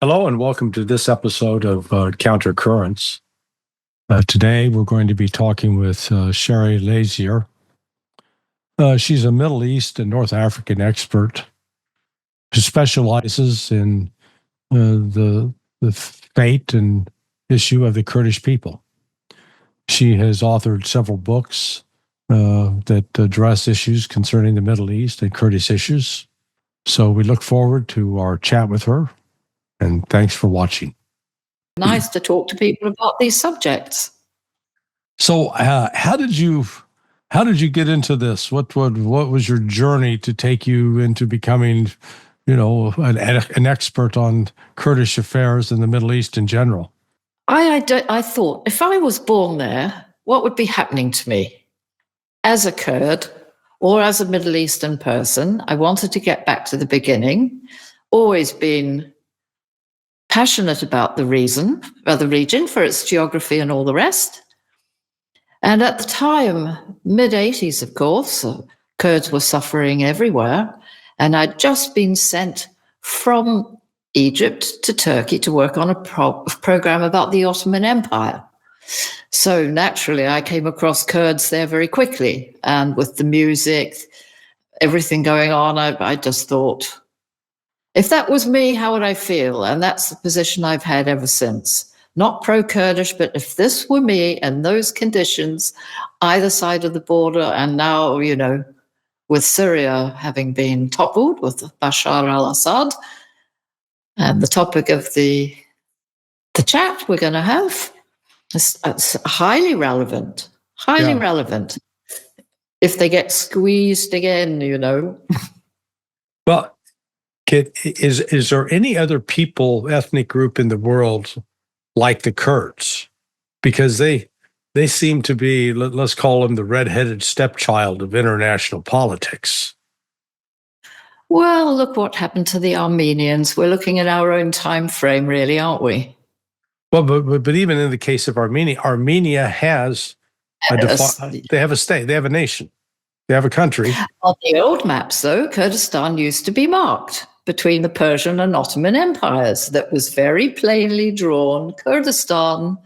Hello and welcome to this episode of Counter Currents. Today we're going to be talking with Sheri Lazier. She's a Middle East and North African expert who specializes in the fate and issue of the Kurdish people. She has authored several books that address issues concerning the Middle East and Kurdish issues. So we look forward to our chat with her. And thanks for watching. Nice to talk to people about these subjects. So, how did you get into this? What was your journey to take you into becoming, an expert on Kurdish affairs in the Middle East in general? I thought, if I was born there, what would be happening to me as a Kurd or as a Middle Eastern person? I wanted to get back to the beginning. Always been passionate about the region, for its geography and all the rest. And at the time, mid-80s, of course, Kurds were suffering everywhere. And I'd just been sent from Egypt to Turkey to work on a program about the Ottoman Empire. So naturally, I came across Kurds there very quickly. And with the music, everything going on, I just thought, if that was me, how would I feel? And that's the position I've had ever since. Not pro-Kurdish, but if this were me and those conditions, either side of the border, and now, with Syria having been toppled with Bashar al-Assad, and the topic of the chat we're going to have is highly relevant, relevant. If they get squeezed again, Well, is there any other ethnic group in the world like the Kurds? Because they seem to be, let's call them the red-headed stepchild of international politics. Well, look what happened to the Armenians. We're looking at our own time frame, really, aren't we? Well, but even in the case of Armenia has they have a state, they have a nation, they have a country. On the old maps, though, Kurdistan used to be marked between the Persian and Ottoman empires. That was very plainly drawn, Kurdistan,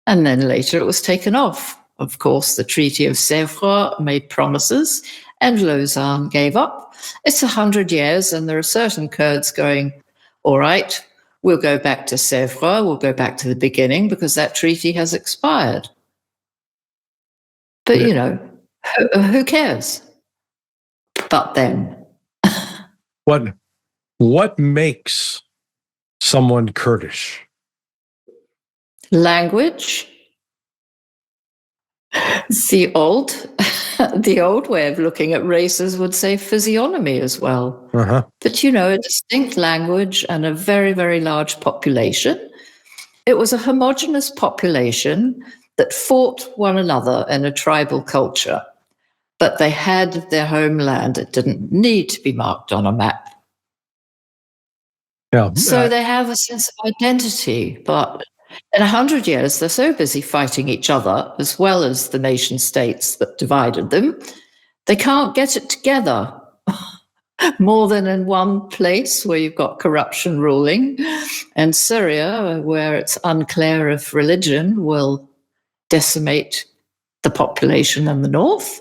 and then later it was taken off. Of course, the Treaty of Sèvres made promises, and Lausanne gave up. It's 100 years, and there are certain Kurds going, all right, we'll go back to Sèvres, we'll go back to the beginning, because that treaty has expired. But, who cares? But then. What makes someone Kurdish? Language. The old way of looking at races would say physiognomy as well. Uh-huh. But, a distinct language and a very, very large population. It was a homogenous population that fought one another in a tribal culture. But they had their homeland. It didn't need to be marked on a map. Yeah. So they have a sense of identity, but in 100 years, they're so busy fighting each other, as well as the nation states that divided them, they can't get it together more than in one place where you've got corruption ruling. And Syria, where it's unclear if religion will decimate the population in the north.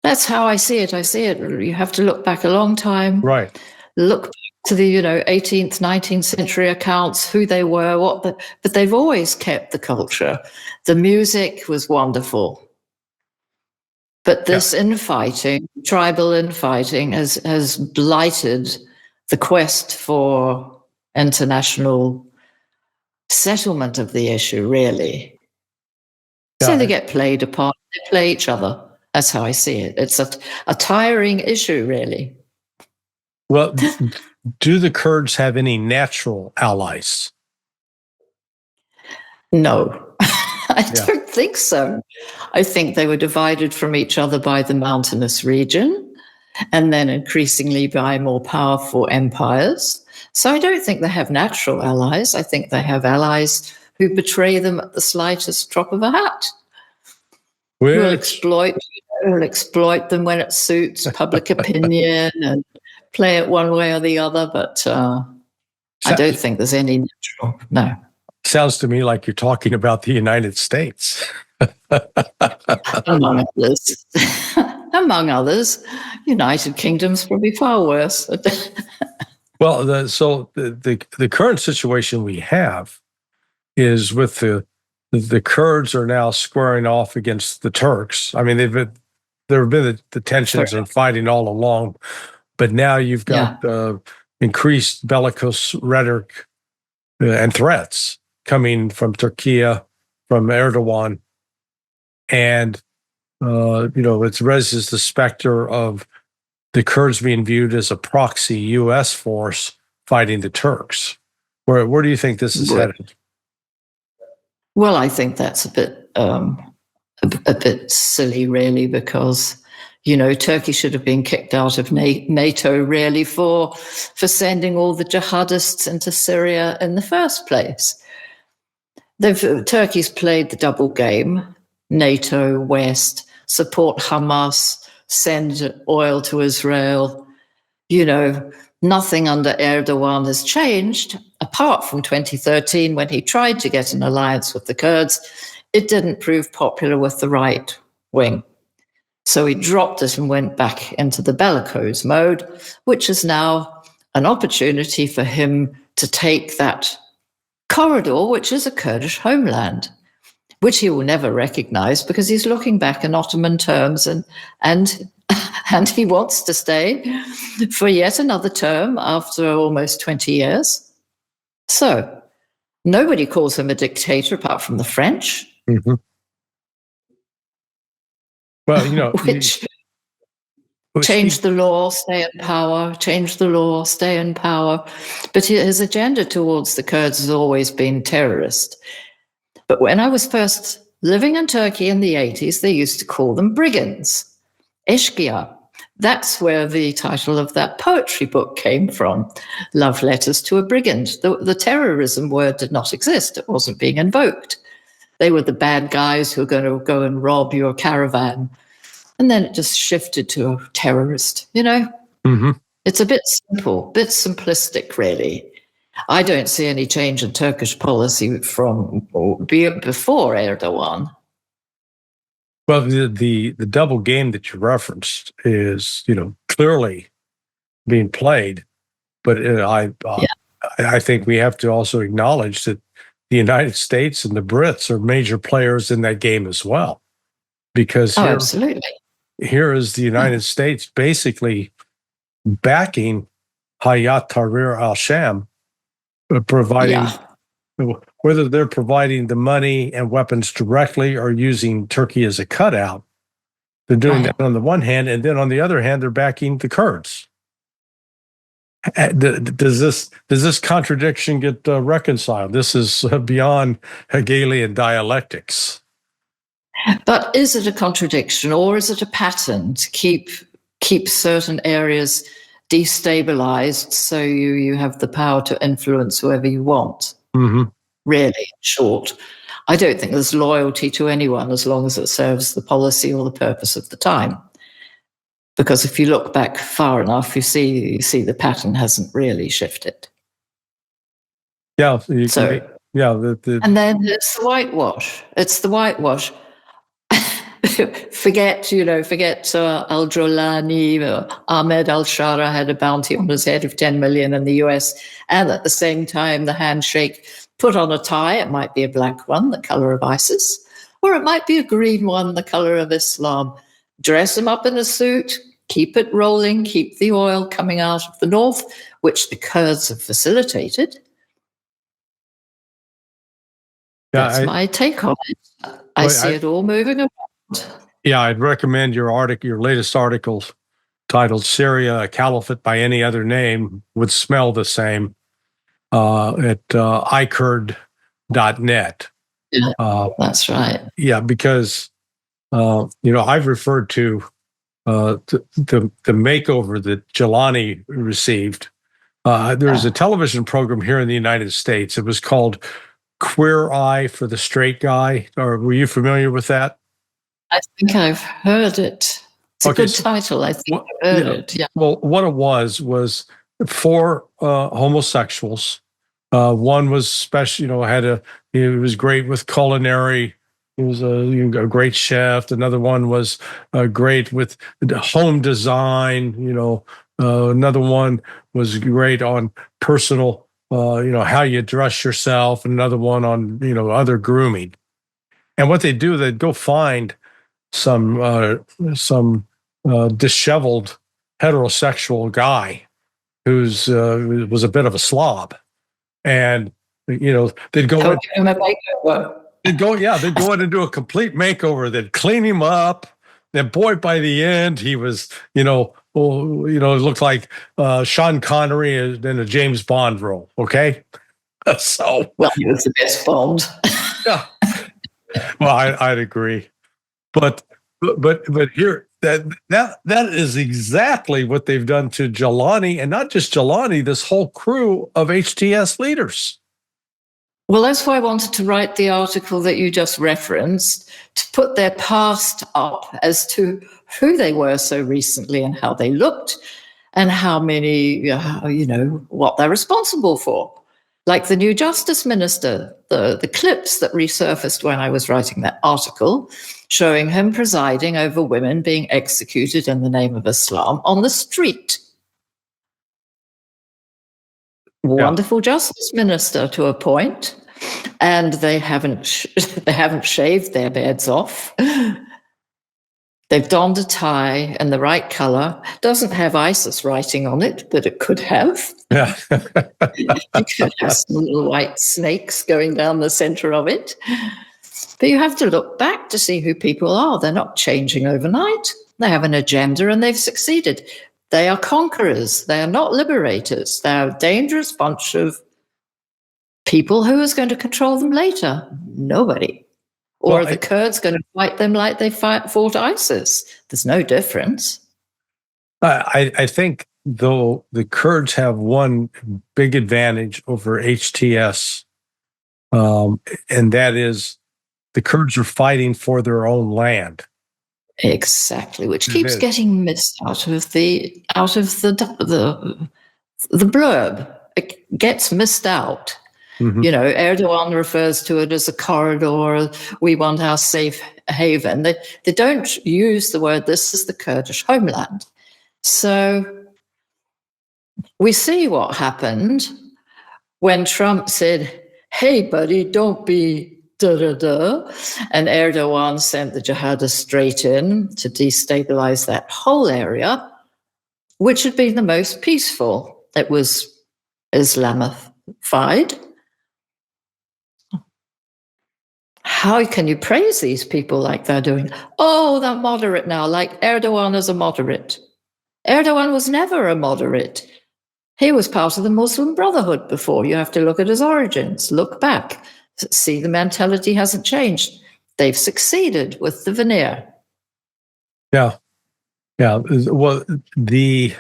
That's how I see it. You have to look back a long time. Right. Look back to the 18th, 19th century accounts, who they were, but they've always kept the culture. The music was wonderful. But this infighting, tribal infighting, has blighted the quest for international settlement of the issue, really. Yeah. So they get played apart, they play each other. That's how I see it. It's a tiring issue, really. Well, do the Kurds have any natural allies? No, I don't think so. I think they were divided from each other by the mountainous region and then increasingly by more powerful empires. So I don't think they have natural allies. I think they have allies who betray them at the slightest drop of a hat. Who will exploit them when it suits public opinion and play it one way or the other, but I don't think there's any natural. No. Sounds to me like you're talking about the United States. Among others. Among others. United Kingdom's probably far worse. Well, the current situation we have is with the Kurds are now squaring off against the Turks. I mean, there have been the tensions and fighting all along, but now you've got increased bellicose rhetoric and threats coming from Turkey, from Erdogan, and it raises the specter of the Kurds being viewed as a proxy U.S. force fighting the Turks. Where do you think this is headed? Well, I think that's a bit silly, really, because Turkey should have been kicked out of NATO, really, for sending all the jihadists into Syria in the first place. Turkey's played the double game: NATO, West, support Hamas, send oil to Israel. Nothing under Erdogan has changed, apart from 2013 when he tried to get an alliance with the Kurds. It didn't prove popular with the right wing. So he dropped it and went back into the bellicose mode, which is now an opportunity for him to take that corridor, which is a Kurdish homeland, which he will never recognize because he's looking back in Ottoman terms and he wants to stay for yet another term after almost 20 years. So nobody calls him a dictator apart from the French. Mm-hmm. Well, which change the law, stay in power, change the law, stay in power. But his agenda towards the Kurds has always been terrorist. But when I was first living in Turkey in the 80s, they used to call them brigands, eşkıya. That's where the title of that poetry book came from, Love Letters to a Brigand. The terrorism word did not exist. It wasn't being invoked. They were the bad guys who were going to go and rob your caravan. And then it just shifted to a terrorist, Mm-hmm. It's a bit simple, bit simplistic, really. I don't see any change in Turkish policy from before Erdogan. Well, the double game that you referenced is, clearly being played, but I think we have to also acknowledge that the United States and the Brits are major players in that game as well, because absolutely. Here is the United States basically backing Hayat Tahrir al-Sham, providing. Whether they're providing the money and weapons directly or using Turkey as a cutout, they're doing that on the one hand, and then on the other hand, they're backing the Kurds. Does this contradiction get reconciled? This is beyond Hegelian dialectics. But is it a contradiction, or is it a pattern to keep certain areas destabilized so you have the power to influence whoever you want? Mm-hmm. Really, in short, I don't think there's loyalty to anyone as long as it serves the policy or the purpose of the time. Because if you look back far enough, you see the pattern hasn't really shifted. Yeah. And then it's the whitewash. It's the whitewash. Forget al-Jolani, Ahmed al-Shara had a bounty on his head of 10 million in the US, and at the same time, the handshake, put on a tie. It might be a black one, the color of ISIS, or it might be a green one, the color of Islam. Dress him up in a suit, keep it rolling, keep the oil coming out of the north, which the Kurds have facilitated. That's my take on it. I see it all moving around. Yeah, I'd recommend your latest article titled "Syria, a Caliphate by Any Other Name Would Smell the Same" at ikurd.net. Yeah, that's right. Yeah, because I've referred to the makeover that Jelani received. There's a television program here in the United States. It was called Queer Eye for the Straight Guy. Or were you familiar with that? I think I've heard it. It's a good title. I think I heard it. Yeah. Well, what it was 4 homosexuals. One was special, he was great with culinary. He was a great chef. Another one was great with home design. Another one was great on personal, how you dress yourself. Another one on, other grooming. And what they do, they'd go find some disheveled heterosexual guy who's was a bit of a slob, and they'd go in and do a complete makeover. They'd clean him up. And boy, by the end, he was it looked like Sean Connery in a James Bond role. Okay, so he was the best Bond. Yeah, well, I'd agree, but here that is exactly what they've done to Jelani, and not just Jelani, this whole crew of HTS leaders. Well, that's why I wanted to write the article that you just referenced, to put their past up as to who they were so recently and how they looked and how many, what they're responsible for. Like the new Justice Minister, the clips that resurfaced when I was writing that article, showing him presiding over women being executed in the name of Islam on the street. Wonderful Justice Minister to a point, and they haven't shaved their beards off. They've donned a tie in the right color. Doesn't have ISIS writing on it, but it could have. Yeah. You could have some little white snakes going down the center of it. But you have to look back to see who people are. They're not changing overnight. They have an agenda and they've succeeded. They are conquerors. They are not liberators. They're a dangerous bunch of people. Who is going to control them later? Nobody. Or are the Kurds going to fight them like they fought ISIS? There's no difference. I think, though, the Kurds have one big advantage over HTS, and that is the Kurds are fighting for their own land. Exactly, which keeps getting missed out of the blurb. It gets missed out. Mm-hmm. Erdogan refers to it as a corridor. We want our safe haven. They don't use the word, this is the Kurdish homeland. So we see what happened when Trump said, hey, buddy, don't be da-da-da. And Erdogan sent the jihadists straight in to destabilize that whole area, which had been the most peaceful. It was Islamified. How can you praise these people like they're doing? Oh, they're moderate now, like Erdogan is a moderate. Erdogan was never a moderate. He was part of the Muslim Brotherhood before. You have to look at his origins, look back, see the mentality hasn't changed. They've succeeded with the veneer. Yeah. Well, the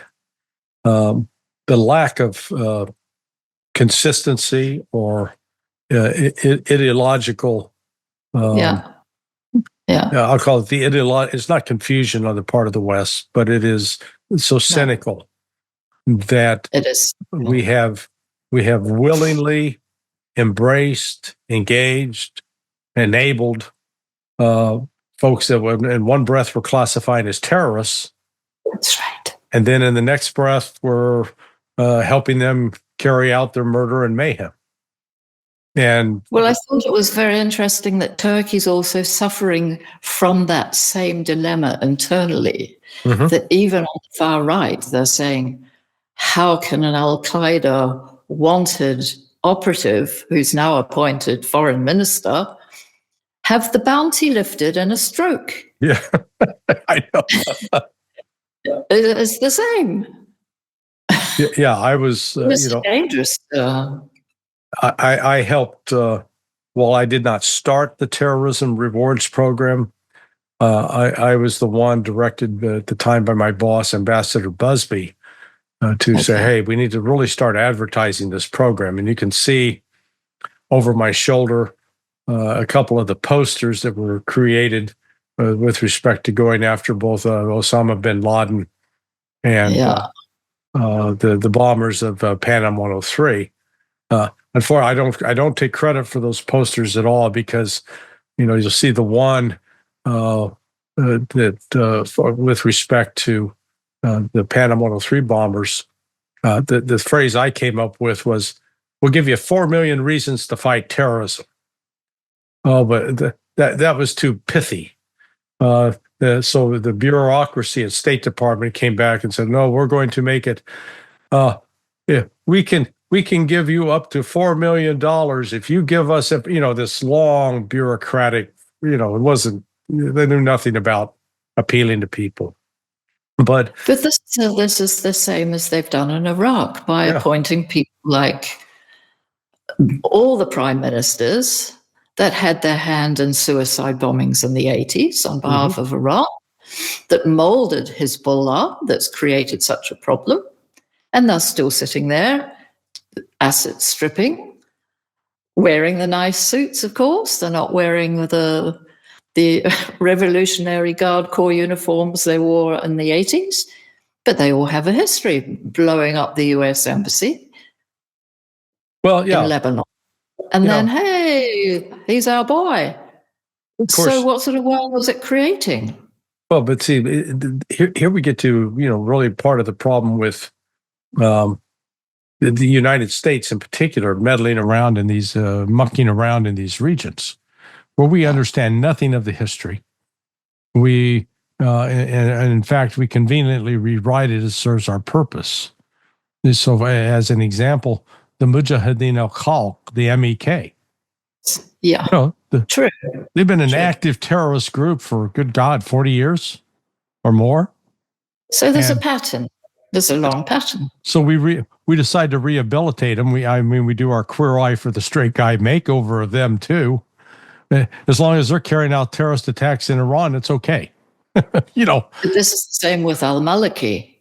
lack of consistency or ideological. I'll call it the ideological. It's not confusion on the part of the West, but it is so cynical that it is. We have willingly embraced, engaged, enabled folks that in one breath were classified as terrorists. That's right. And then in the next breath, we're helping them carry out their murder and mayhem. And well, I thought it was very interesting that Turkey's also suffering from that same dilemma internally, that even on the far right, they're saying, how can an al-Qaeda wanted operative, who's now appointed foreign minister, have the bounty lifted in a stroke? Yeah, I know. It's the same. Yeah, I was, dangerous. I helped, while I did not start the terrorism rewards program, I was the one directed at the time by my boss, Ambassador Busby, to say, hey, we need to really start advertising this program. And you can see over my shoulder a couple of the posters that were created with respect to going after both Osama bin Laden and the bombers of Panam 103. Unfortunately, I don't take credit for those posters at all, because you'll see the one with respect to the Panam 103 bombers. The phrase I came up with was, "We'll give you 4 million reasons to fight terrorism." Oh, but that was too pithy. So the bureaucracy at State Department came back and said, "No, we're going to make it. Yeah, we can give you up to $4 million if you give us this long bureaucratic. It wasn't. They knew nothing about appealing to people." But this is the same as they've done in Iraq by appointing people like all the prime ministers that had their hand in suicide bombings in the 80s on behalf of Iraq, that molded Hezbollah, that's created such a problem, and they're still sitting there, asset stripping, wearing the nice suits, of course. They're not wearing the Revolutionary Guard Corps uniforms they wore in the 80s, but they all have a history, blowing up the US embassy in Lebanon. And then, hey, he's our boy. So what sort of world was it creating? Well, but see, here we get to, really part of the problem with the United States in particular, meddling around in these, mucking around in these regions where we understand nothing of the history. We, and in fact, we conveniently rewrite it as serves our purpose. So, as an example, the Mujahideen al-Khalq, the MEK. Yeah, true. They've been an active terrorist group for, good God, 40 years or more. So there's a pattern. There's a long pattern. So we decide to rehabilitate them. We do our Queer Eye for the Straight Guy makeover of them too. As long as they're carrying out terrorist attacks in Iran, it's okay. But this is the same with al-Maliki.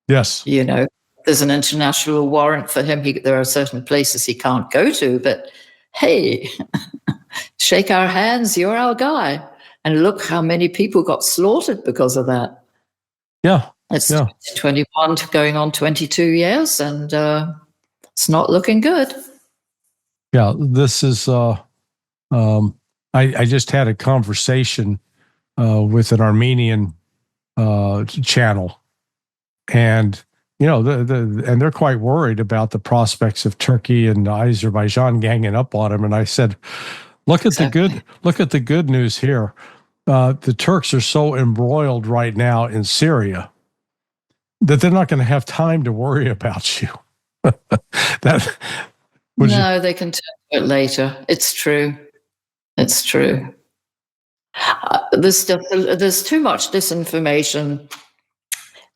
Yes. There's an international warrant for him. There are certain places he can't go to, but hey, shake our hands, you're our guy. And look how many people got slaughtered because of that. Yeah. It's 21 going on 22 years, and it's not looking good. Yeah, this is, I just had a conversation with an Armenian channel, and and they're quite worried about the prospects of Turkey and Azerbaijan ganging up on them. And I said, look at the good news here. The Turks are so embroiled right now in Syria that they're not going to have time to worry about you. They can turn to it later. It's true. It's true. There's too much disinformation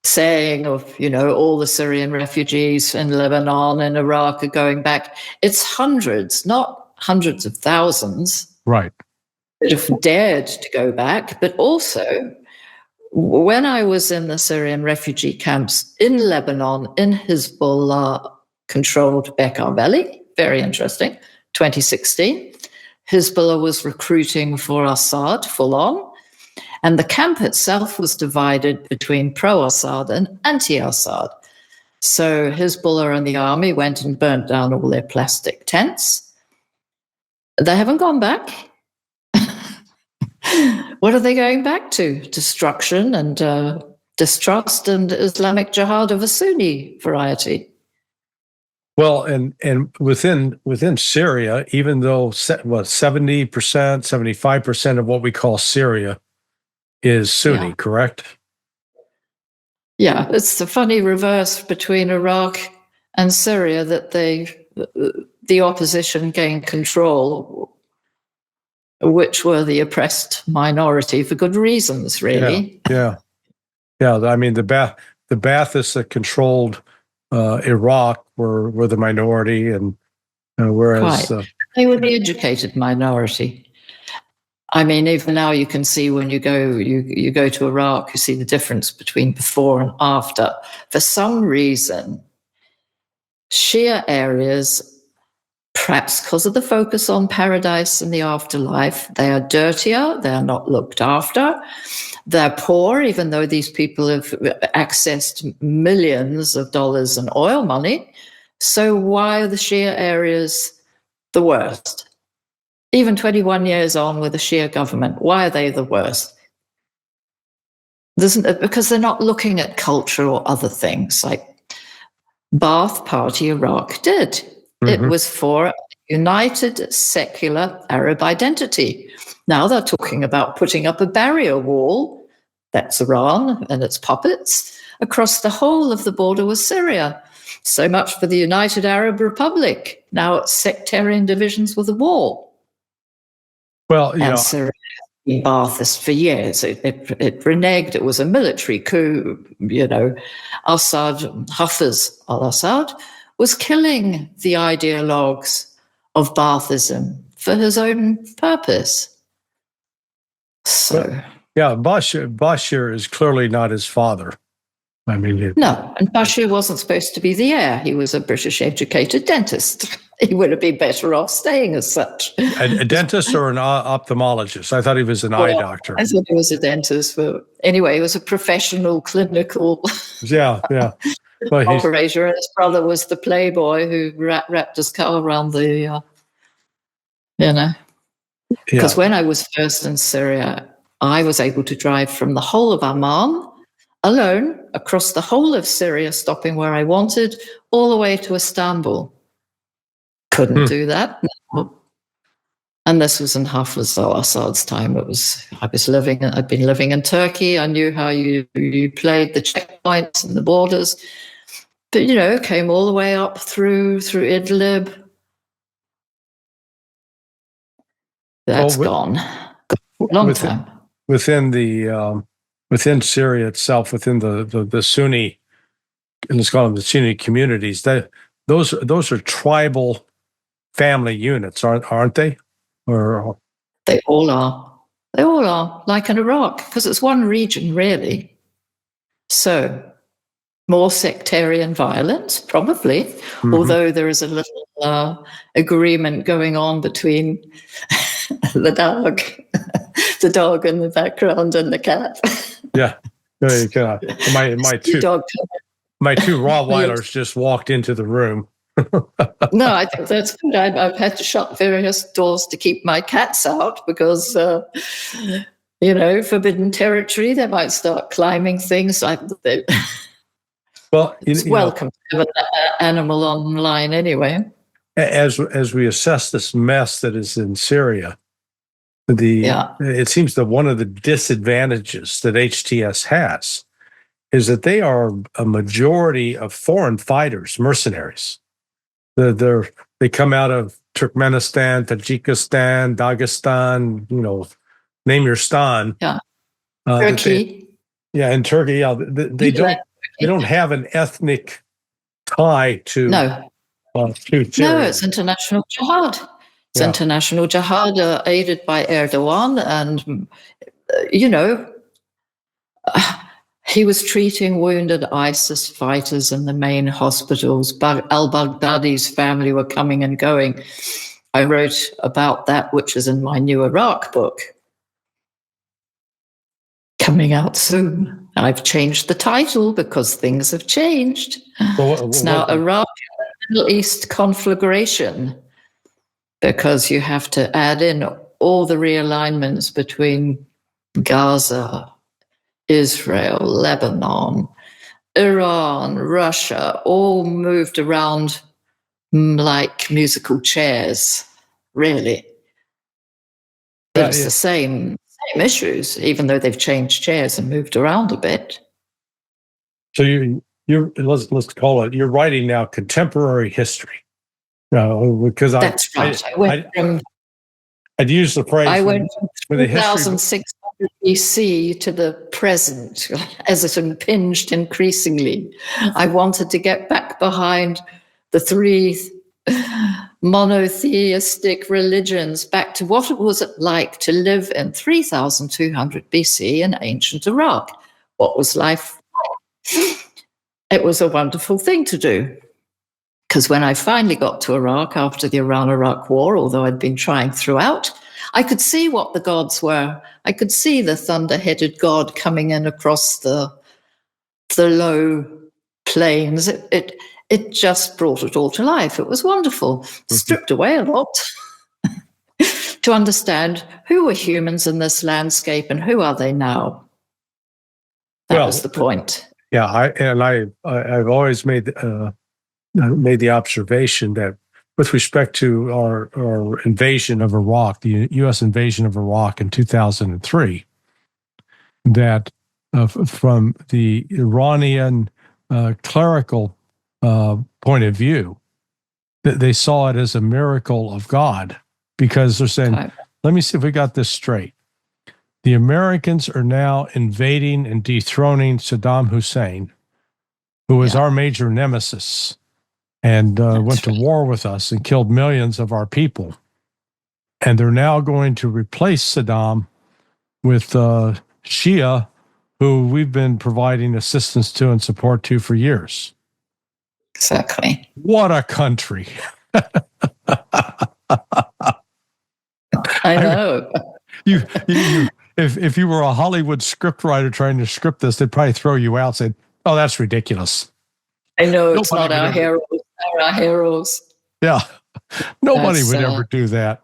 saying of, all the Syrian refugees in Lebanon and Iraq are going back. It's hundreds, not hundreds of thousands. Right. That have dared to go back. But also, when I was in the Syrian refugee camps in Lebanon, in Hezbollah-controlled Bekaa Valley, very interesting, 2016, Hezbollah was recruiting for Assad full on. And the camp itself was divided between pro-Assad and anti-Assad. So Hezbollah and the army went and burnt down all their plastic tents. They haven't gone back. What are they going back to? Destruction and distrust and Islamic jihad of a Sunni variety. Well, and within Syria, even though 70%, 75% of what we call Syria is Sunni, correct? Yeah, it's the funny reverse between Iraq and Syria, that the opposition gained control, which were the oppressed minority for good reasons, really. Yeah. I mean, the Baathists that controlled Iraq were the minority, and whereas they were the educated minority. I mean, even now you can see when you go to Iraq, you see the difference between before and after. For some reason, Shia areas perhaps because of the focus on paradise and the afterlife. They are dirtier, they are not looked after, they're poor, even though these people have accessed millions of dollars in oil money. So why are the Shia areas the worst? Even 21 years on with the Shia government, why are they the worst? Because they're not looking at culture or other things like Ba'ath Party Iraq did. Mm-hmm. It was for a united secular Arab identity. Now they're talking about putting up a barrier wall, that's Iran and its puppets, across the whole of the border with Syria. So much for the United Arab Republic. Now it's sectarian divisions with a wall. Well, and Syria in Ba'athist for years. It reneged. It was a military coup. Assad, Hafiz al-Assad, was killing the ideologues of Ba'athism for his own purpose. So, Bashir is clearly not his father. I mean, no, and Bashir wasn't supposed to be the heir. He was a British-educated dentist. He would have been better off staying as such. A dentist or an ophthalmologist? I thought he was an eye doctor. I thought he was a dentist, but anyway, he was a professional, clinical operator. And his brother was the playboy who wrapped his car around the, Because when I was first in Syria, I was able to drive from the whole of Amman alone across the whole of Syria, stopping where I wanted, all the way to Istanbul. Couldn't do that. No. And this was in Hafiz al-Assad's time. I'd been living in Turkey. I knew how you played the checkpoints and the borders. But, came all the way up through Idlib. That's gone. Long time. Within Syria itself, within the Sunni, let's call them the Sunni communities, those are tribal family units, aren't they? Or they all are. They all are, like in Iraq, because it's one region, really. So more sectarian violence, probably, although there is a little agreement going on between the dog in the background and the cat. Yeah. My two Rottweilers just walked into the room. No, I think that's good. I've had to shut various doors to keep my cats out because, forbidden territory, they might start climbing things. It's welcome to have an animal online anyway. As we assess this mess that is in Syria, it seems that one of the disadvantages that HTS has is that they are a majority of foreign fighters, mercenaries. They come out of Turkmenistan, Tajikistan, Dagestan, name your stan. Yeah. Turkey. In Turkey, they don't have an ethnic tie to. No, it's international jihad. It's international jihad aided by Erdogan, and he was treating wounded ISIS fighters in the main hospitals. Al-Baghdadi's family were coming and going. I wrote about that, which is in my new Iraq book, coming out soon. I've changed the title because things have changed. It's now Iraq and Middle East conflagration, because you have to add in all the realignments between Gaza, Israel, Lebanon, Iran, Russia, all moved around like musical chairs, really. But it's the same issues, even though they've changed chairs and moved around a bit. So let's call it, you're writing now contemporary history. Because that's right. I'd use the phrase. I went from 2600 BC to the present as it impinged increasingly. I wanted to get back behind the three monotheistic religions, back to what it was like to live in 3200 BC in ancient Iraq. What was life like? It was a wonderful thing to do. Because when I finally got to Iraq after the Iran-Iraq war, although I'd been trying throughout, I could see what the gods were. I could see the thunder-headed god coming in across the low plains. It just brought it all to life. It was wonderful. Stripped away a lot to understand who were humans in this landscape and who are they now. That was the point. Yeah, I've always made the observation that with respect to our invasion of Iraq, the U.S. invasion of Iraq in 2003, that from the Iranian clerical point of view, they saw it as a miracle of God, because they're saying, let me see if we got this straight. The Americans are now invading and dethroning Saddam Hussein, who was our major nemesis and went to war with us and killed millions of our people. And they're now going to replace Saddam with Shia, who we've been providing assistance to and support to for years. Exactly. What a country. I know. If you were a Hollywood scriptwriter trying to script this, they'd probably throw you out and say, "Oh, that's ridiculous." I know it's not our heroes. They're our heroes. Yeah. Nobody would ever do that.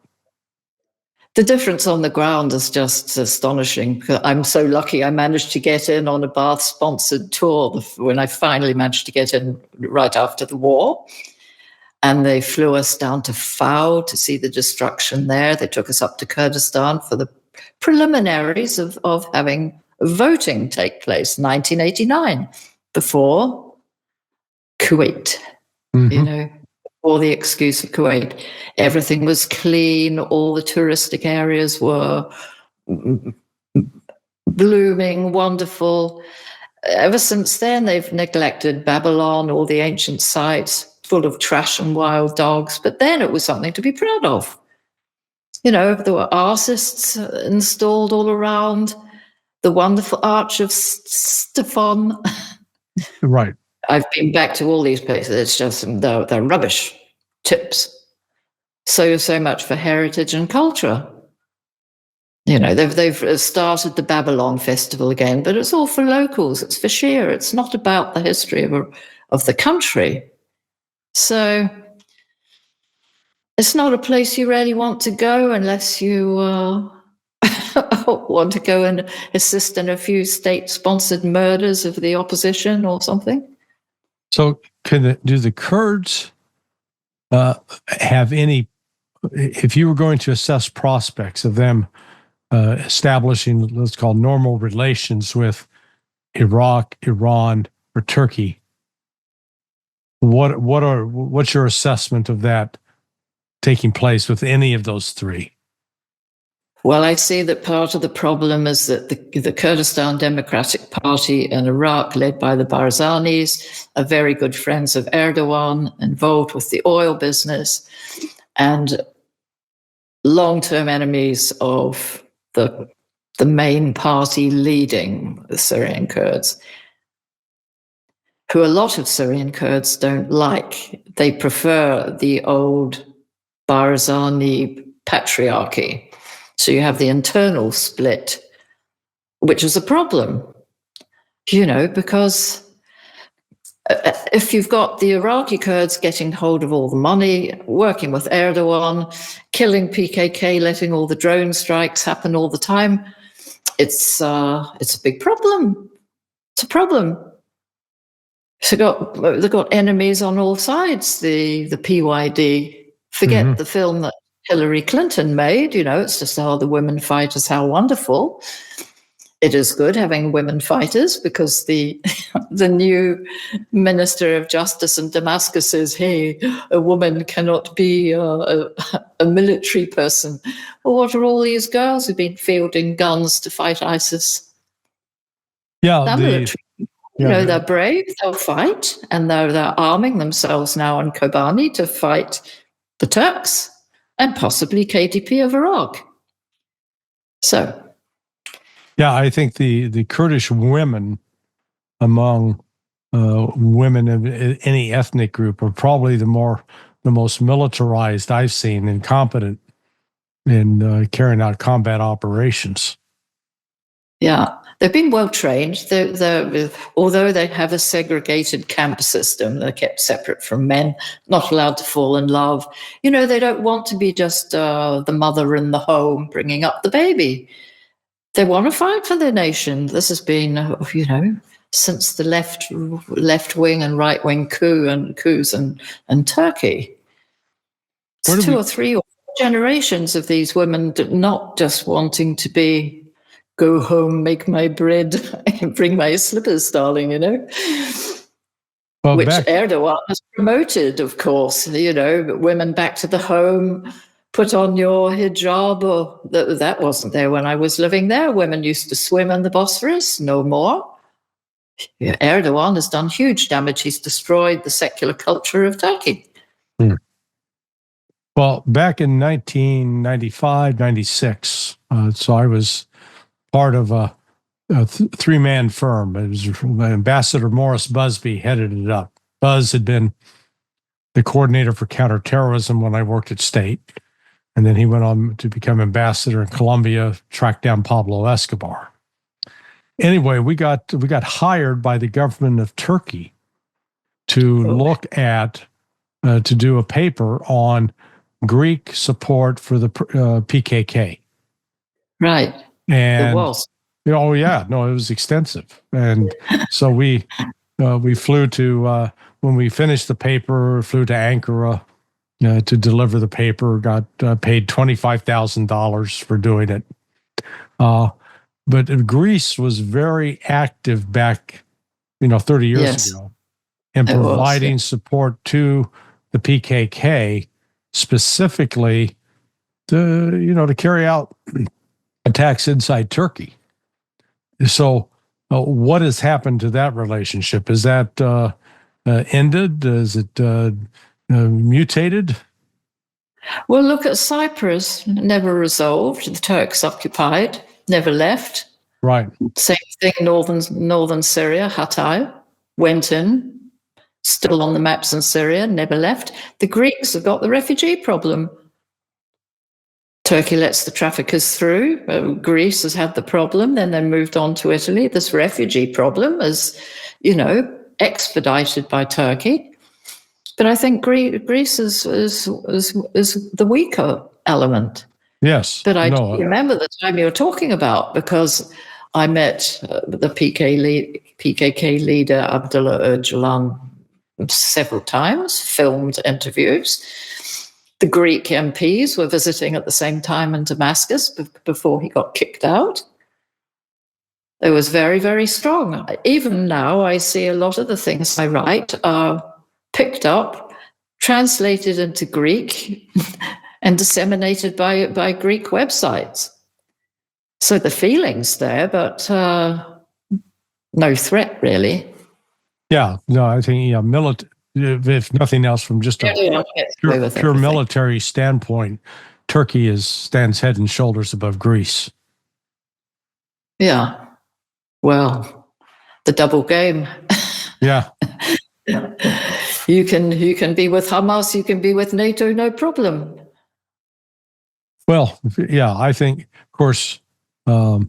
The difference on the ground is just astonishing. I'm so lucky I managed to get in on a Bath-sponsored tour when I finally managed to get in right after the war. And they flew us down to Fao to see the destruction there. They took us up to Kurdistan for the preliminaries of having voting take place, 1989, before Kuwait, or the excuse of Kuwait. Everything was clean. All the touristic areas were blooming, wonderful. Ever since then, they've neglected Babylon, all the ancient sites, full of trash and wild dogs. But then it was something to be proud of. There were artists installed all around, the wonderful Arch of Stefan. Right. I've been back to all these places. It's just, they're rubbish tips. So much for heritage and culture. They've started the Babylon Festival again, but it's all for locals. It's for Shia. It's not about the history of the country. So it's not a place you really want to go unless you want to go and assist in a few state-sponsored murders of the opposition or something. So do the Kurds have any, if you were going to assess prospects of them establishing, let's call normal relations with Iraq, Iran, or Turkey, what's your assessment of that taking place with any of those three? Well, I see that part of the problem is that the Kurdistan Democratic Party in Iraq, led by the Barzanis, are very good friends of Erdogan, involved with the oil business, and long-term enemies of the main party leading the Syrian Kurds, who a lot of Syrian Kurds don't like. They prefer the old Barzani patriarchy. So you have the internal split, which is a problem, because if you've got the Iraqi Kurds getting hold of all the money, working with Erdogan, killing PKK, letting all the drone strikes happen all the time, it's a big problem. It's a problem. So they've got enemies on all sides. The PYD. Forget the film that Hillary Clinton made. It's just, the women fighters, how wonderful. It is good having women fighters because the new Minister of Justice in Damascus says, hey, a woman cannot be a military person. Well, what are all these girls who've been fielding guns to fight ISIS? Yeah, they're military. They're brave, they'll fight, and they're arming themselves now in Kobani to fight the Turks and possibly KDP of Iraq. So, yeah, I think the Kurdish women among women of any ethnic group are probably the most militarized I've seen and competent in carrying out combat operations. Yeah, they've been well trained. Although they have a segregated camp system, they're kept separate from men, not allowed to fall in love. They don't want to be just the mother in the home bringing up the baby. They want to fight for their nation. This has been, since the left wing and right wing coups and Turkey. It's two or three or four generations of these women not just wanting to go home, make my bread, bring my slippers, darling, Well, which Erdogan has promoted, of course, women back to the home, put on your hijab. Or that wasn't there when I was living there. Women used to swim in the Bosphorus, no more. Erdogan has done huge damage. He's destroyed the secular culture of Turkey. Well, back in 1995, 96, so I was part of a three-man firm. It was Ambassador Morris Busby headed it up. Buzz had been the coordinator for counterterrorism when I worked at State, and then he went on to become ambassador in Colombia, tracked down Pablo Escobar. Anyway, we got hired by the government of Turkey to look at to do a paper on Greek support for the PKK. Right. And it was. Oh yeah, no, it was extensive, and so we flew to when we finished the paper, flew to Ankara to deliver the paper. Got paid $25,000 for doing it. But Greece was very active back, 30 years ago, in providing support to the PKK, specifically to carry out attacks inside Turkey. So, what has happened to that relationship? Is that ended? Is it mutated? Well, look at Cyprus, never resolved. The Turks occupied, never left. Right. Same thing, northern Syria, Hatay, went in, still on the maps in Syria, never left. The Greeks have got the refugee problem. Turkey lets the traffickers through. Greece has had the problem. Then they moved on to Italy. This refugee problem is, expedited by Turkey. But I think Greece is the weaker element. Yes. But I remember the time you were talking about, because I met the PKK leader, Abdullah Öcalan, several times, filmed interviews. The Greek MPs were visiting at the same time in Damascus before he got kicked out. It was very, very strong. Even now, I see a lot of the things I write are picked up, translated into Greek, and disseminated by Greek websites. So the feeling's there, but no threat, really. Yeah, no, I think if nothing else, from just a pure military standpoint, Turkey stands head and shoulders above Greece. Yeah. Well, the double game. Yeah. You can be with Hamas, you can be with NATO, no problem. Well, yeah, I think, of course, I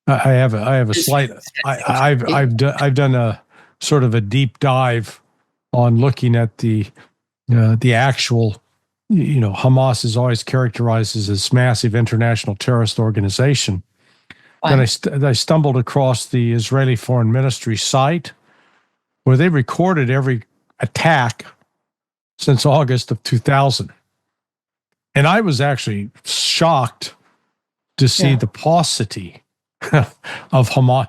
have a slight. I've done a sort of a deep dive on looking at the actual. Hamas is always characterized as this massive international terrorist organization. Then I stumbled across the Israeli Foreign Ministry site, where they recorded every attack since August of 2000. And I was actually shocked to see the paucity of Hamas.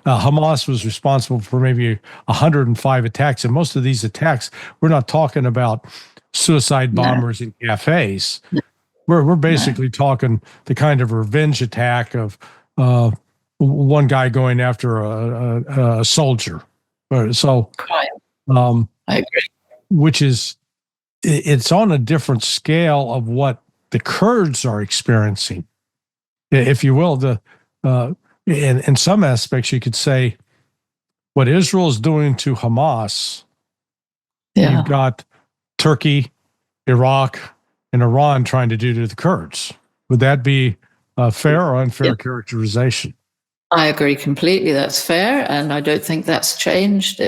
Hamas was responsible for maybe 105 attacks. And most of these attacks, we're not talking about suicide bombers in cafes. We're basically talking the kind of revenge attack of one guy going after a soldier. So, I agree. Which is, it's on a different scale of what the Kurds are experiencing, if you will. In some aspects, you could say what Israel is doing to Hamas, Yeah. you've got Turkey, Iraq, and Iran trying to do to the Kurds. Would that be a fair or unfair characterization? I agree completely. That's fair. And I don't think that's changed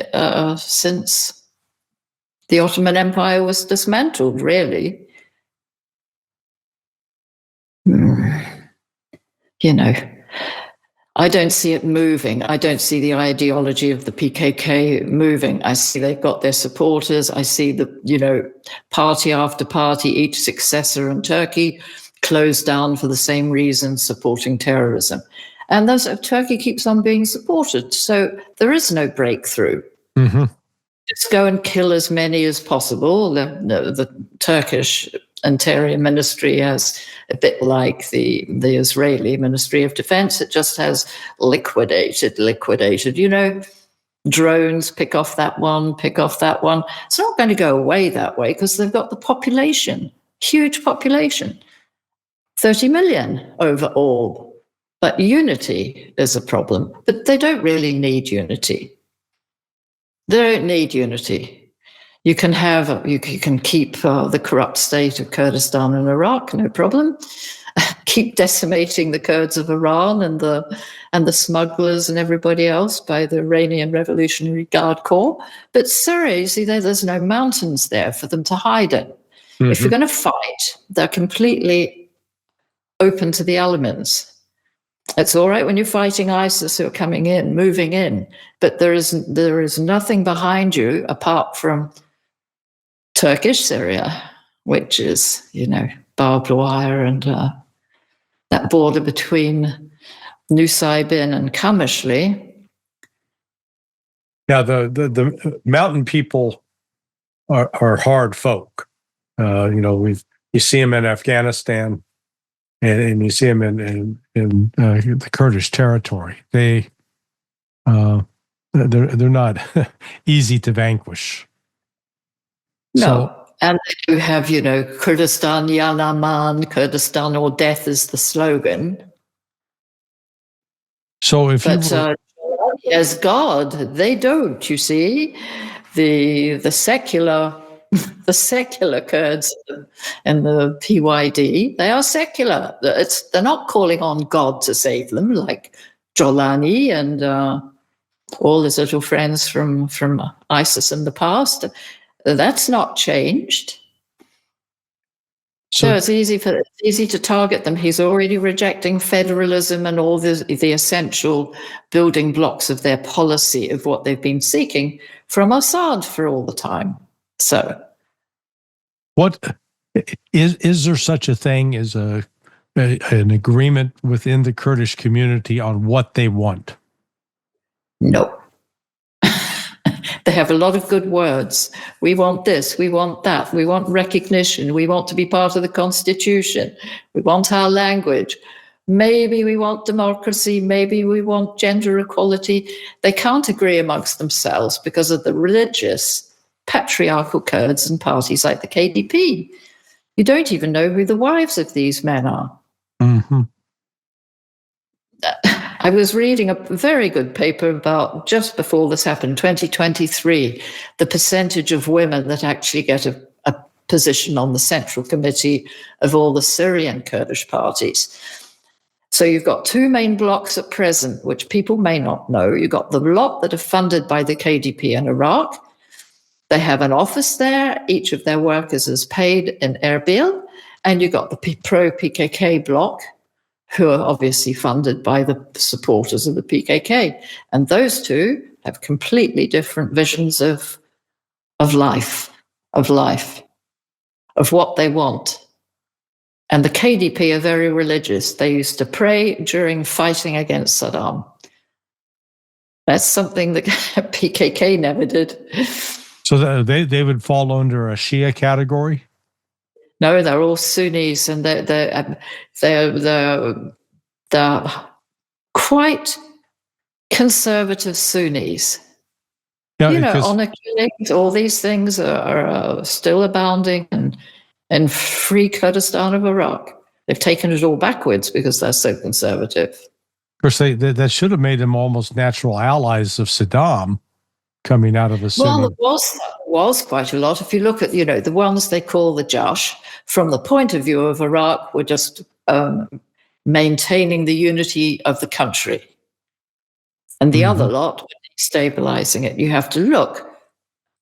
since the Ottoman Empire was dismantled, really. You know, I don't see it moving. I don't see the ideology of the PKK moving. I see they've got their supporters. I see the, party after party, each successor in Turkey closed down for the same reason, supporting terrorism. And Turkey keeps on being supported. So there is no breakthrough. Mm-hmm. Just go and kill as many as possible. The Turkish Interior Ministry has, a bit like the Israeli Ministry of Defense, it just has liquidated. Drones, pick off that one. It's not going to go away that way because they've got the population, huge population, 30 million overall. But unity is a problem. But they don't really need unity. They don't need unity. You can keep the corrupt state of Kurdistan and Iraq, no problem. Keep decimating the Kurds of Iran and the smugglers and everybody else by the Iranian Revolutionary Guard Corps. But Syria, you see, there's no mountains there for them to hide in. Mm-hmm. If you're going to fight, they're completely open to the elements. It's all right when you're fighting ISIS who are coming in, moving in, but there is nothing behind you apart from Turkish Syria, which is, barbed wire and that border between Nusaybin and Kamishli. Yeah, the mountain people are hard folk. You see them in Afghanistan. And you see them in the Kurdish territory. They're not easy to vanquish. No, so, and you have Kurdistan Yalaman, Kurdistan or death is the slogan. So as God, they don't. You see, the secular. The secular Kurds and the PYD, they are secular. They're not calling on God to save them, like Jolani and all his little friends from ISIS in the past. That's not changed. So it's easy to target them. He's already rejecting federalism and all the essential building blocks of their policy of what they've been seeking from Assad for all the time. So, what is there such a thing as an agreement within the Kurdish community on what they want? No. They have a lot of good words. We want this, we want that, we want recognition, we want to be part of the constitution, we want our language. Maybe we want democracy, maybe we want gender equality. They can't agree amongst themselves because of the religious patriarchal Kurds and parties like the KDP. You don't even know who the wives of these men are. Mm-hmm. I was reading a very good paper about, just before this happened, 2023, the percentage of women that actually get a position on the Central Committee of all the Syrian Kurdish parties. So you've got two main blocks at present, which people may not know. You've got the lot that are funded by the KDP in Iraq. They have an office there. Each of their workers is paid in Erbil. And you've got the pro-PKK bloc, who are obviously funded by the supporters of the PKK. And those two have completely different visions of life, of what they want. And the KDP are very religious. They used to pray during fighting against Saddam. That's something that PKK never did. So they would fall under a Shia category? No, they're all Sunnis, and they're quite conservative Sunnis. Yeah, honor killings, all these things are still abounding in free Kurdistan of Iraq. They've taken it all backwards because they're so conservative. course, that should have made them almost natural allies of Saddam coming out of the Sunni. Well, was quite a lot. If you look at, the ones they call the Josh, from the point of view of Iraq, were just maintaining the unity of the country. And the other lot were destabilizing it. You have to look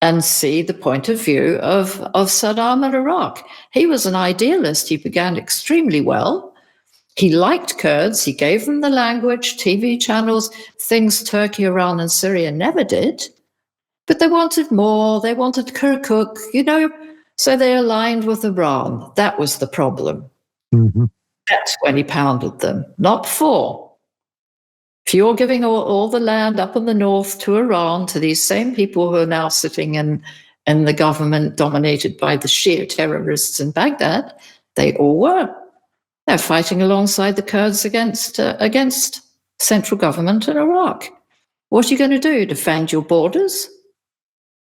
and see the point of view of Saddam and Iraq. He was an idealist. He began extremely well. He liked Kurds. He gave them the language, TV channels, things Turkey, Iran, and Syria never did. But they wanted more. They wanted Kirkuk, so they aligned with Iran. That was the problem. That's when he pounded them, not before. If you're giving all the land up in the north to Iran, to these same people who are now sitting in the government dominated by the Shia terrorists in Baghdad, they all were. They're fighting alongside the Kurds against central government in Iraq. What are you going to do? Defend your borders?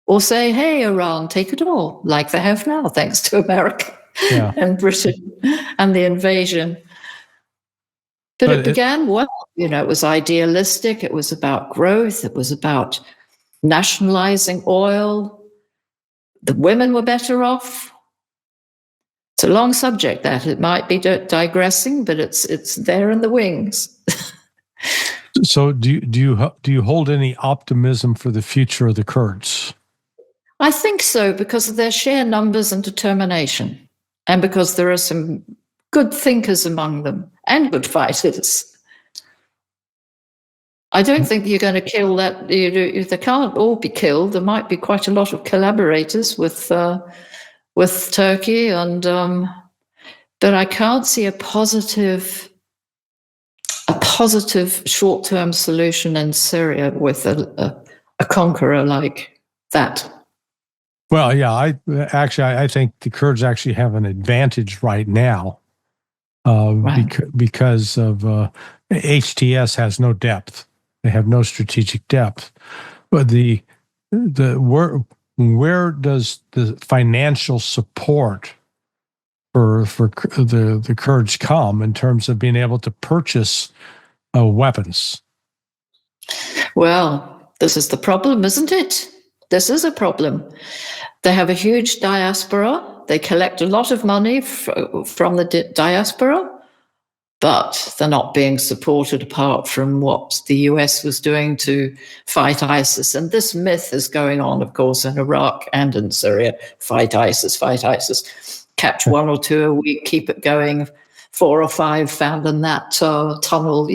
Or say, hey, Iran, take it all, like they have now, thanks to America and Britain and the invasion. But it began well. It was idealistic. It was about growth. It was about nationalizing oil. The women were better off. It's a long subject, that. It might be digressing, but it's there in the wings. So do you hold any optimism for the future of the Kurds? I think so, because of their sheer numbers and determination, and because there are some good thinkers among them and good fighters. I don't think you're going to kill that. They can't all be killed. There might be quite a lot of collaborators with Turkey, and but I can't see a positive short-term solution in Syria with a conqueror like that. Well, yeah, I think the Kurds actually have an advantage right now because of HTS has no depth. They have no strategic depth. But where does the financial support for the Kurds come in terms of being able to purchase weapons? Well, this is the problem, isn't it? This is a problem. They have a huge diaspora. They collect a lot of money from the diaspora, but they're not being supported apart from what the US was doing to fight ISIS. And this myth is going on, of course, in Iraq and in Syria. Fight ISIS, catch one or two a week, keep it going, 4 or 5 found in that tunnel.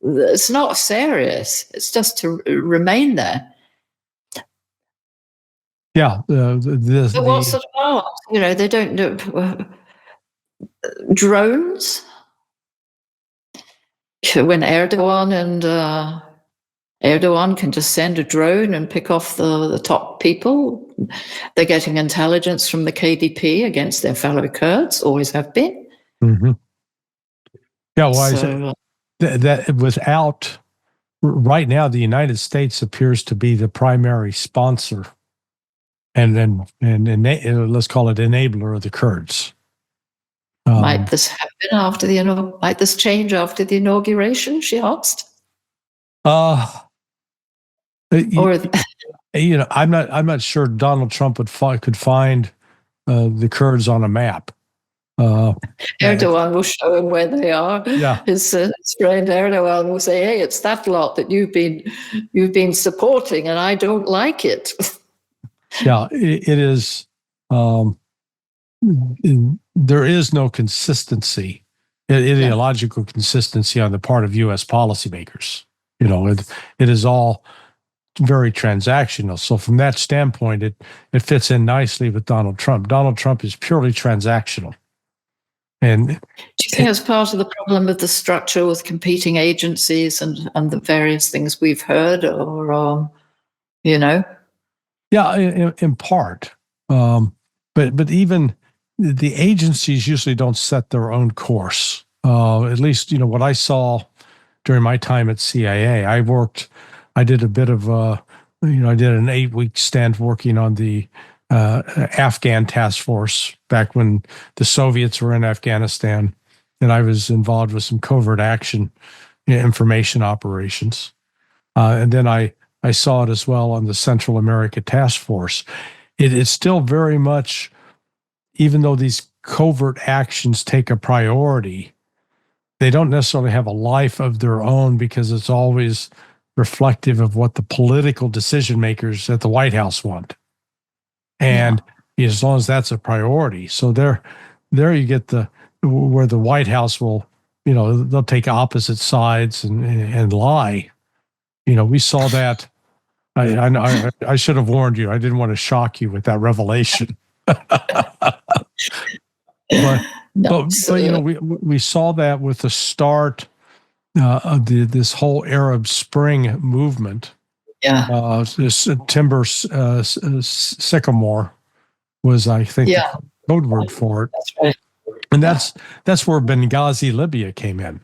It's not serious. It's just to remain there. Yeah. But what sort of arms? They don't do drones. When Erdogan can just send a drone and pick off the top people, they're getting intelligence from the KDP against their fellow Kurds, always have been. Mm-hmm. Yeah, well, that without right now, the United States appears to be the primary sponsor and let's call it enabler of the Kurds. Might this happen might this change after the inauguration? She asked. I'm not sure Donald Trump could find the Kurds on a map. Erdogan will show him where they are. Yeah. His friend Erdogan will say, "Hey, it's that lot that you've been supporting, and I don't like it." Yeah, it is. There is no consistency, ideological consistency on the part of U.S. policymakers. It is all very transactional. So from that standpoint, it fits in nicely with Donald Trump. Donald Trump is purely transactional. And do you think that's part of the problem with the structure with competing agencies and the various things we've heard, or Yeah, in part. But even the agencies usually don't set their own course. At least, what I saw during my time at CIA, I did a bit of, I did an 8-week stint working on the Afghan task force back when the Soviets were in Afghanistan. And I was involved with some covert action information operations. And then I saw it as well on the Central America Task Force. It is still very much, even though these covert actions take a priority, they don't necessarily have a life of their own because it's always reflective of what the political decision makers at the White House want. And as long as that's a priority. So there you get where the White House will, they'll take opposite sides and lie. We saw that. I should have warned you. I didn't want to shock you with that revelation. But we saw that with the start of this whole Arab Spring movement. Yeah. This timber sycamore was, I think, the code word for it. That's right. And that's where Benghazi, Libya came in.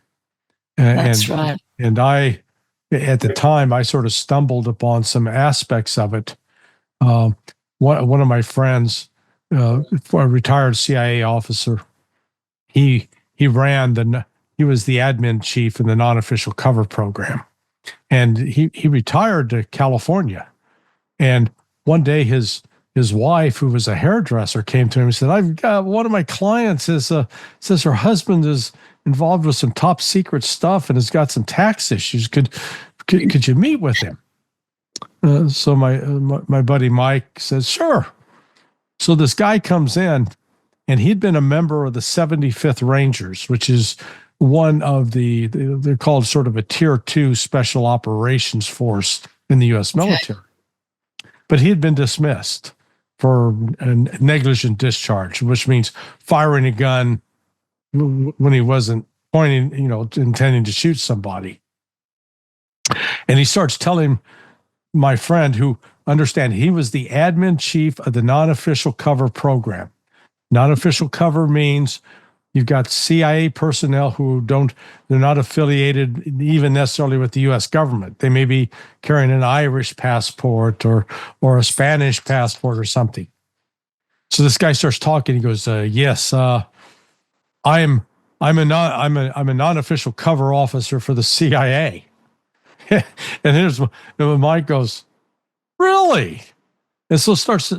That's right. And I, at the time, I sort of stumbled upon some aspects of it. One of my friends, a retired CIA officer, he was the admin chief in the non-official cover program. And he retired to California. And one day his wife, who was a hairdresser, came to him and said, "I've got one of my clients says her husband is involved with some top secret stuff and has got some tax issues. Could you meet with him?" So my buddy Mike says, "Sure." So this guy comes in, and he'd been a member of the 75th Rangers, which is one of they're called sort of a tier 2 special operations force in the U.S. military. But he had been dismissed for a negligent discharge, which means firing a gun when he wasn't pointing, intending to shoot somebody. And he starts telling my friend, who understand he was the admin chief of the non-official cover program. Non-official cover means you've got CIA personnel they're not affiliated even necessarily with the U.S. government. They may be carrying an Irish passport or a Spanish passport or something. So this guy starts talking. He goes, "Yes, I'm a non-official cover officer for the CIA." And here's when Mike goes, "Really?" And so starts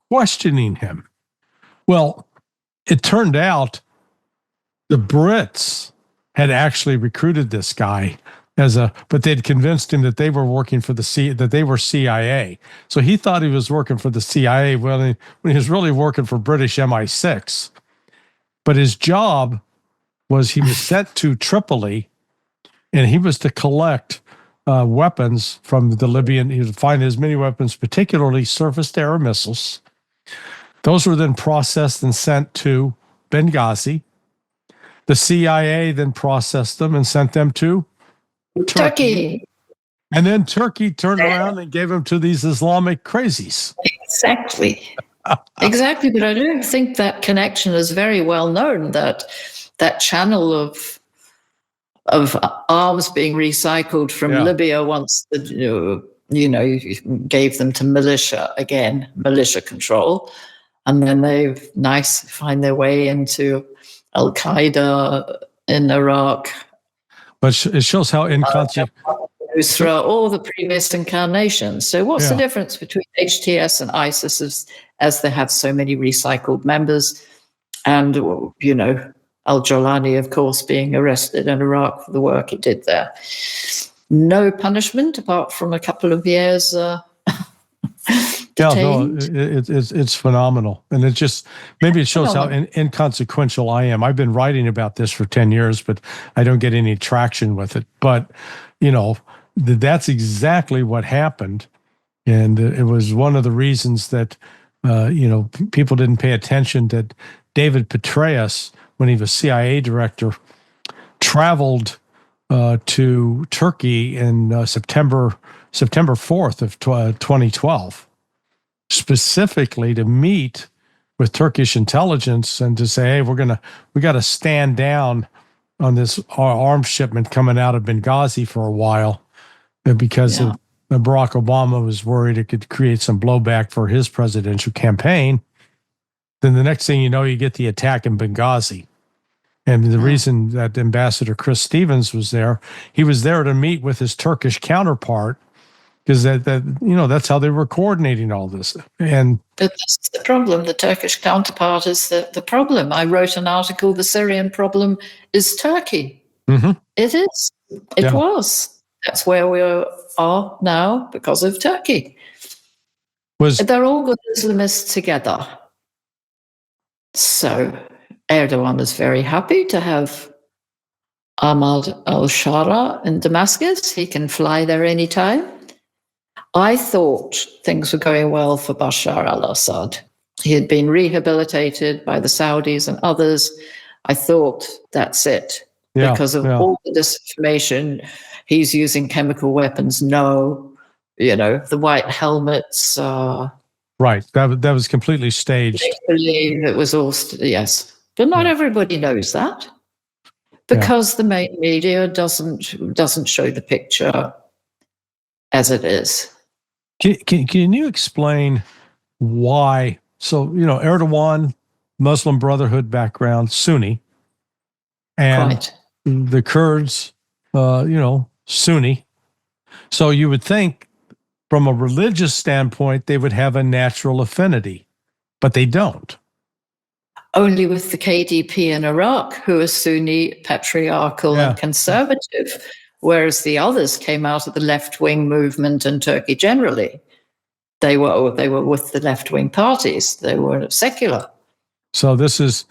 questioning him. Well, it turned out the Brits had actually recruited this guy but they'd convinced him that they were working for that they were CIA. So he thought he was working for the CIA when he was really working for British MI6. But his job was he was sent to Tripoli, and he was to collect weapons from the Libyan. He would find as many weapons, particularly surface-to-air missiles. Those were then processed and sent to Benghazi. The CIA then processed them and sent them to Turkey. And then Turkey turned around and gave them to these Islamic crazies. Exactly. Exactly. But I don't think that connection is very well known, that channel of arms being recycled from Libya once gave them to militia control. And then they find their way into Al-Qaeda in Iraq. But it shows how inconsequential. Throughout all the previous incarnations. So what's the difference between HTS and ISIS as they have so many recycled members? And, Al-Jolani, of course, being arrested in Iraq for the work he did there. No punishment apart from a couple of years it's phenomenal. And it shows how inconsequential I am. I've been writing about this for 10 years, but I don't get any traction with it. But, that's exactly what happened. And it was one of the reasons that, people didn't pay attention that David Petraeus, when he was CIA director, traveled to Turkey in September 4th of 2012, specifically to meet with Turkish intelligence and to say, hey, we got to stand down on this arms shipment coming out of Benghazi for a while, because Barack Obama was worried it could create some blowback for his presidential campaign. Then the next thing you know, you get the attack in Benghazi. And the reason that Ambassador Chris Stevens was there, he was there to meet with his Turkish counterpart, because that's how they were coordinating all this. And but that's the problem. The Turkish counterpart is the problem. I wrote an article, The Syrian Problem is Turkey. It is. It was. That's where we are now because of Turkey. They're all good Islamists together. So Erdogan is very happy to have Ahmad al-Shara in Damascus. He can fly there anytime. I thought things were going well for Bashar al-Assad. He had been rehabilitated by the Saudis and others. I thought that's it. Because of all the disinformation, he's using chemical weapons. No, the white helmets. Right. That was completely staged. It was all, yes. But not everybody knows that, because the main media doesn't show the picture as it is. Can you explain why? So, Erdogan, Muslim Brotherhood background, Sunni, and the Kurds, Sunni. So you would think from a religious standpoint, they would have a natural affinity, but they don't. Only with the KDP in Iraq, who are Sunni, patriarchal, and conservative, whereas the others came out of the left-wing movement in Turkey generally. They were with the left-wing parties. They were secular. So this is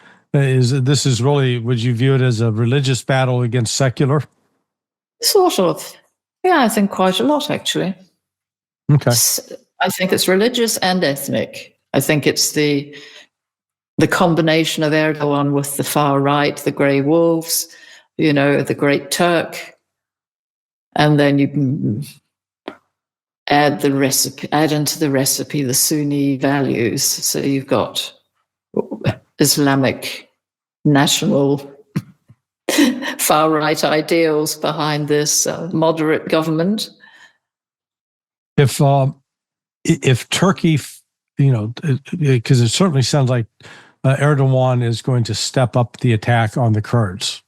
really, would you view it as a religious battle against secular? Sort of. Yeah, I think quite a lot, actually. Okay. I think it's religious and ethnic. I think it's the combination of Erdogan with the far right, the grey wolves, the Great Turk, and then you add into the recipe the Sunni values. So you've got Islamic national far right ideals behind this moderate government. If Turkey, because it certainly sounds like Erdogan is going to step up the attack on the Kurds.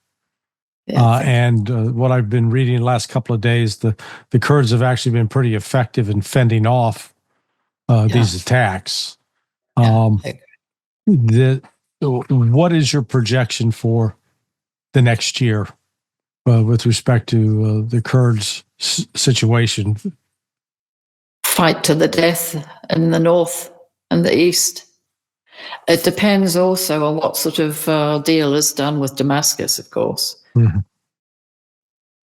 And what I've been reading the last couple of days, the Kurds have actually been pretty effective in fending off these attacks. What is your projection for the next year with respect to the Kurds' situation? Fight to the death in the north and the east. It depends also on what sort of deal is done with Damascus, of course. Mm-hmm.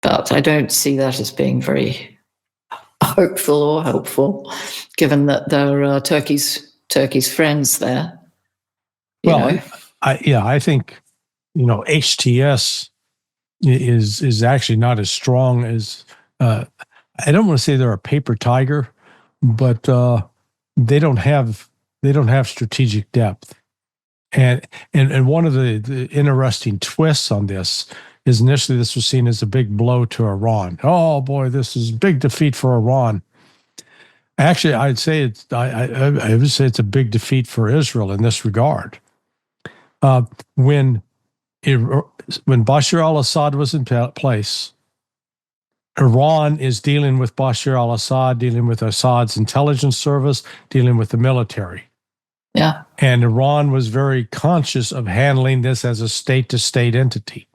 But I don't see that as being very hopeful or helpful, given that there are Turkey's friends there. I think HTS is actually not as strong as I don't want to say they're a paper tiger, but they don't have strategic depth. And one of the interesting twists on this is initially this was seen as a big blow to Iran. Oh boy, this is a big defeat for Iran. Actually, I would say it's a big defeat for Israel in this regard. When Bashar al-Assad was in place, Iran is dealing with Bashar al-Assad, dealing with Assad's intelligence service, dealing with the military. Yeah. And Iran was very conscious of handling this as a state-to-state entity.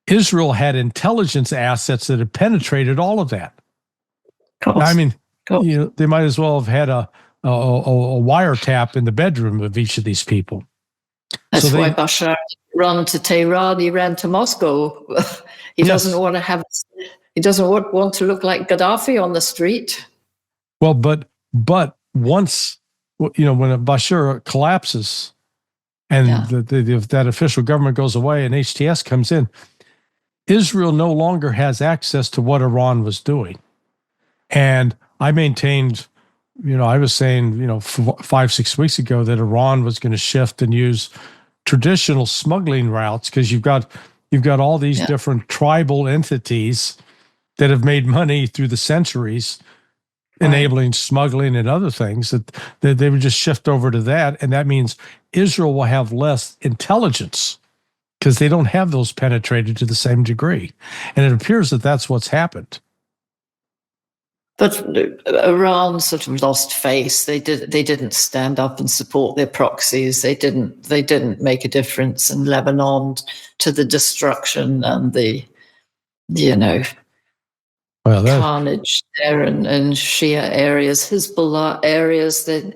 Israel had intelligence assets that had penetrated all of that. I mean, they might as well have had a wiretap in the bedroom of each of these people. That's why Bashar ran to Tehran. He ran to Moscow. He doesn't want to He doesn't want to look like Gaddafi on the street. Well, but once when Bashar collapses, and that official government goes away, and HTS comes in, Israel no longer has access to what Iran was doing. And I maintained, I was saying, 5-6 weeks ago that Iran was going to shift and use traditional smuggling routes, because you've got all these different tribal entities that have made money through the centuries, enabling smuggling and other things, that they would just shift over to that. And that means Israel will have less intelligence because they don't have those penetrated to the same degree. And it appears that that's what's happened. But Iran sort of lost face. They didn't stand up and support their proxies. They didn't make a difference in Lebanon to the destruction and the, carnage there in Shia areas, Hezbollah areas. They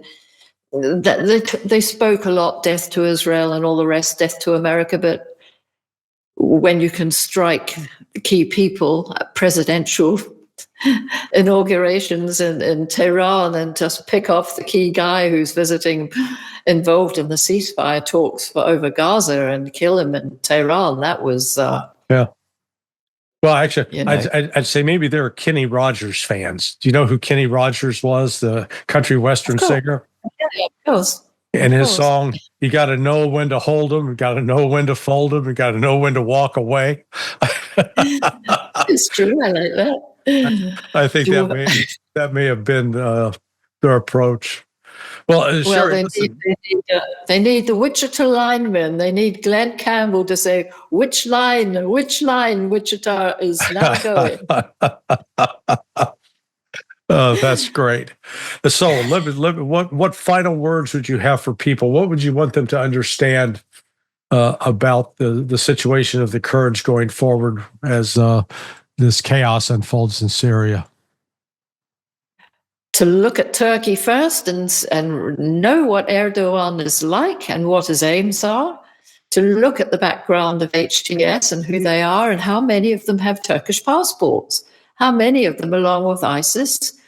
spoke a lot, death to Israel and all the rest, death to America. But when you can strike key people at presidential inaugurations in Tehran and just pick off the key guy who's involved in the ceasefire talks over Gaza and kill him in Tehran, that was... yeah. Well, actually, I'd say maybe they're Kenny Rogers fans. Do you know who Kenny Rogers was, the country western singer? Yeah, of course. And his song, you got to know when to hold them, you got to know when to fold them, you got to know when to walk away. It's true. I like that. I think that may have been their approach. Well, Sheri, they need the Wichita linemen. They need Glenn Campbell to say which line Wichita is now going. Oh, that's great. So, what final words would you have for people? What would you want them to understand about the situation of the Kurds going forward as this chaos unfolds in Syria? To look at Turkey first and know what Erdogan is like and what his aims are. To look at the background of HTS and who they are and how many of them have Turkish passports. How many of them, along with ISIS,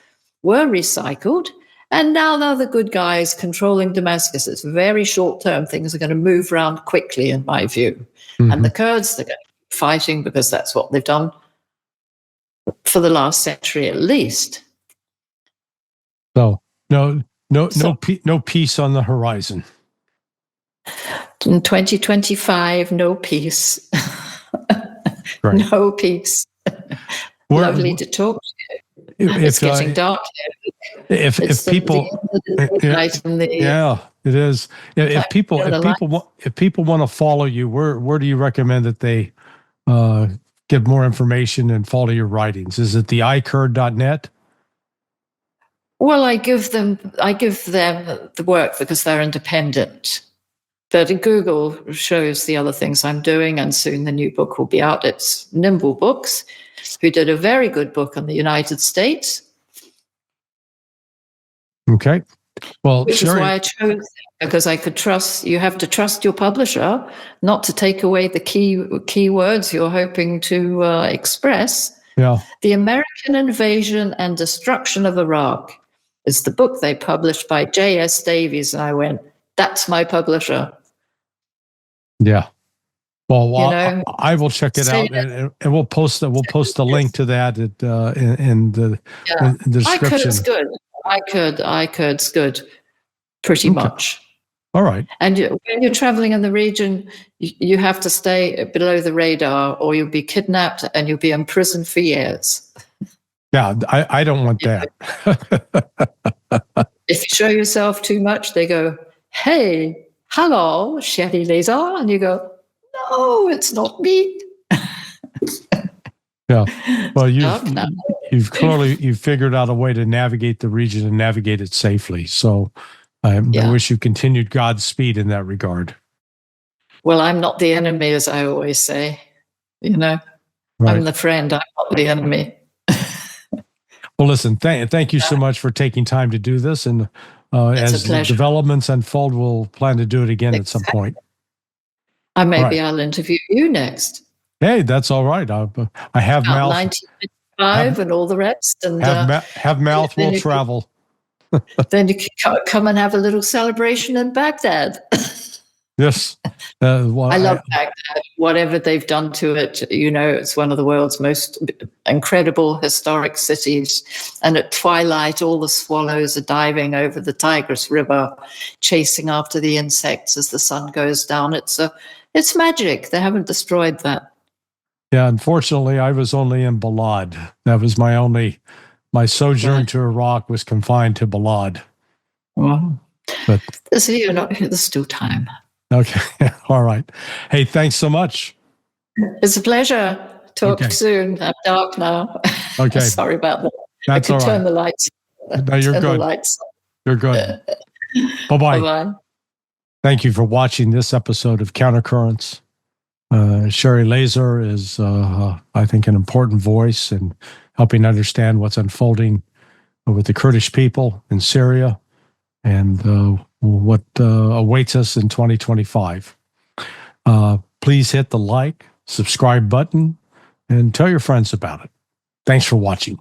were recycled. And now they're the good guys controlling Damascus. It's very short-term. Things are going to move around quickly, in my view. Mm-hmm. And the Kurds, they're going to keep fighting because that's what they've done for the last century at least. So no peace on the horizon. In 2025, no peace. Right. No peace. Lovely to talk to you. It's getting dark here. If people want to follow you, where do you recommend that they get more information and follow your writings? Is it the ikurd.net? Well, I give them the work because they're independent. But Google shows the other things I'm doing, and soon the new book will be out. It's Nimble Books, who did a very good book on the United States. Okay. Well, which is why I chose them, because I could trust. You have to trust your publisher not to take away the key words you're hoping to express. Yeah. The American Invasion and Destruction of Iraq is the book they published by J.S. Davies, and I went, "That's my publisher." Yeah. Well, I will check it out, and we'll post the link to that in the description. iKurd's good, pretty much. All right. And when you're traveling in the region, you have to stay below the radar, or you'll be kidnapped and you'll be in prison for years. Yeah, I don't want that. If you show yourself too much, they go, "Hey, hello, Sheri Lazier," and you go, "No, it's not me." Yeah. Well, you've clearly figured out a way to navigate the region and navigate it safely. So I wish you continued Godspeed in that regard. Well, I'm not the enemy, as I always say. Right. I'm the friend. I'm not the enemy. Well, listen, thank you so much for taking time to do this. And as the developments unfold, we'll plan to do it again at some point. I'll interview you next. Hey, that's all right. I have mouth. 1955 and all the rest. And have mouth will travel. Then you can come and have a little celebration in Baghdad. Yes. I love Baghdad. Whatever they've done to it, it's one of the world's most incredible historic cities. And at twilight, all the swallows are diving over the Tigris River, chasing after the insects as the sun goes down. It's magic. They haven't destroyed that. Yeah, unfortunately, I was only in Balad. That was my sojourn to Iraq was confined to Balad. Well, there's still time. Okay. All right. Hey, thanks so much. It's a pleasure. Talk Okay. soon. I'm dark now. Okay. Sorry about that. That's I all could right. turn the lights. No, you're turn good. The lights. You're good. Bye-bye. Bye-bye. Thank you for watching this episode of Countercurrents. Sheri Lazier is, I think, an important voice in helping understand what's unfolding with the Kurdish people in Syria and what awaits us in 2025. Please hit the like, subscribe button, and tell your friends about it. Thanks for watching.